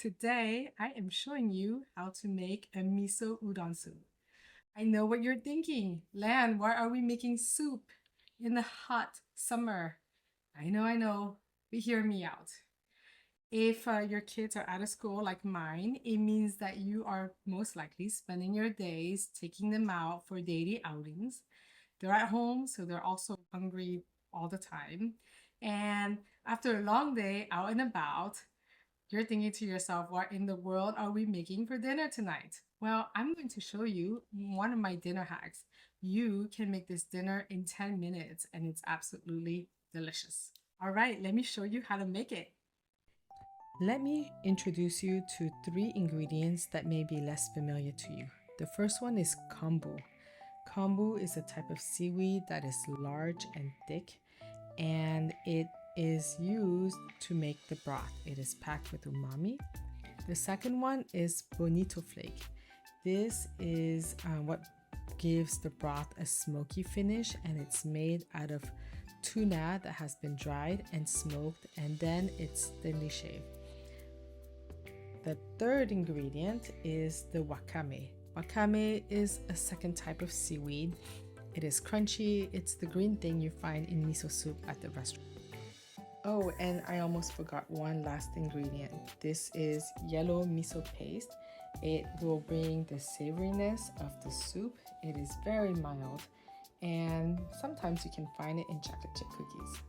Today, I am showing you how to make a miso udon soup. I know what you're thinking. Lan, why are we making soup in the hot summer? I know, but hear me out. If your kids are out of school like mine, it means that you are most likely spending your days taking them out for daily outings. They're at home, so they're also hungry all the time. And after a long day out and about, you're thinking to yourself, what in the world are we making for dinner tonight? Well, I'm going to show you one of my dinner hacks. You can make this dinner in 10 minutes and it's absolutely delicious. All right, let me show you how to make it. Let me introduce you to three ingredients that may be less familiar to you. The first one is konbu. Konbu is a type of seaweed that is large and thick, and it is used to make the broth. It is packed with umami. The second one is bonito flake. This is what gives the broth a smoky finish, and it's made out of tuna that has been dried and smoked, and then it's thinly shaved. The third ingredient is the wakame. Wakame is a second type of seaweed. It is crunchy. It's the green thing you find in miso soup at the restaurant. Oh, and I almost forgot one last ingredient. This is yellow miso paste. It will bring the savoriness of the soup. It is very mild, and sometimes you can find it in chocolate chip cookies.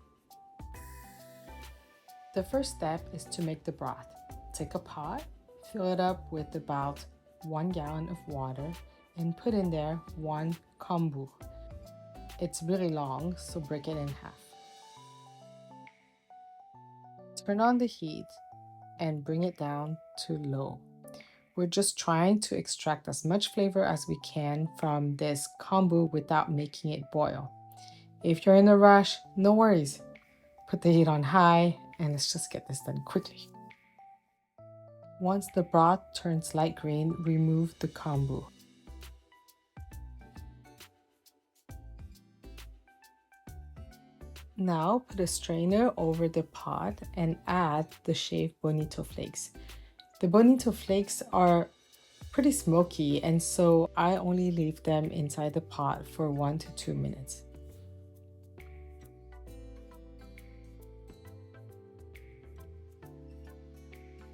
The first step is to make the broth. Take a pot, fill it up with about 1 gallon of water, and put in there 1 konbu. It's really long, so break it in half. Turn on the heat and bring it down to low. We're just trying to extract as much flavor as we can from this konbu without making it boil. If you're in a rush, no worries. Put the heat on high and let's just get this done quickly. Once the broth turns light green, remove the konbu. Now put a strainer over the pot and add the shaved bonito flakes. The bonito flakes are pretty smoky, and so I only leave them inside the pot for 1 to 2 minutes.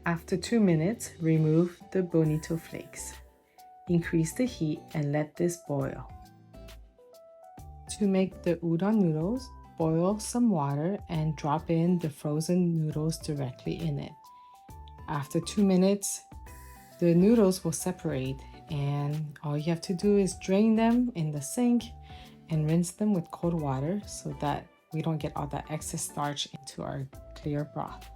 After 2 minutes, remove the bonito flakes. Increase the heat and let this boil. To make the udon noodles, boil some water and drop in the frozen noodles directly in it. After 2 minutes, the noodles will separate, and all you have to do is drain them in the sink and rinse them with cold water so that we don't get all that excess starch into our clear broth.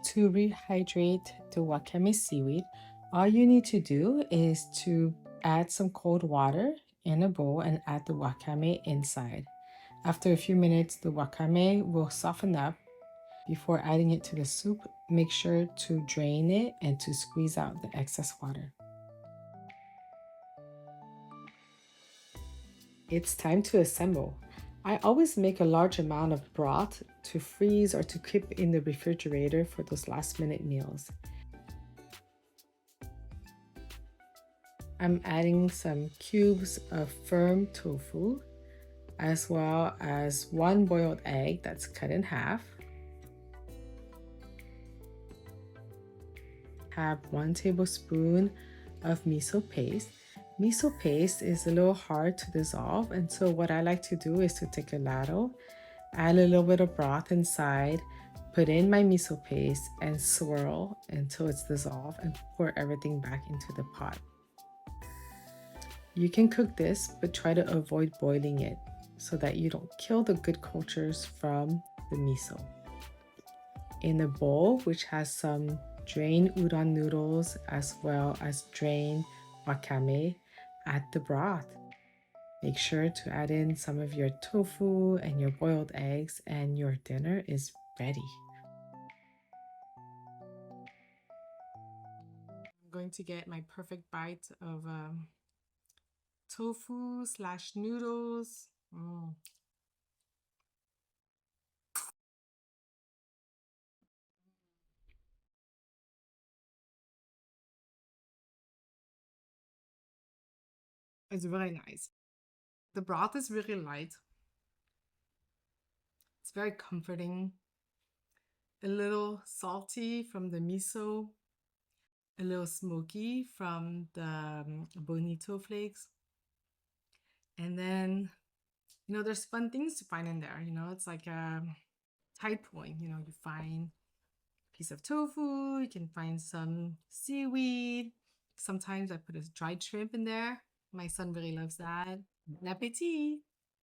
To rehydrate the wakame seaweed, all you need to do is to add some cold water in a bowl and add the wakame inside. After a few minutes, the wakame will soften up. Before adding it to the soup, make sure to drain it and to squeeze out the excess water. It's time to assemble. I always make a large amount of broth to freeze or to keep in the refrigerator for those last-minute meals. I'm adding some cubes of firm tofu, as well as 1 boiled egg that's cut in half. Have 1 tablespoon of miso paste. Miso paste is a little hard to dissolve, and so what I like to do is to take a ladle, add a little bit of broth inside, put in my miso paste, and swirl until it's dissolved and pour everything back into the pot. You can cook this, but try to avoid boiling it so that you don't kill the good cultures from the miso. In a bowl which has some drained udon noodles as well as drained wakame, add the broth. Make sure to add in some of your tofu and your boiled eggs, and your dinner is ready. I'm going to get my perfect bite of tofu slash noodles. It's really nice. The broth is really light. It's very comforting. A little salty from the miso, a little smoky from the bonito flakes. And then, there's fun things to find in there. It's like a tide point. You find a piece of tofu, you can find some seaweed. Sometimes I put a dried shrimp in there. My son really loves that. Bon appetit.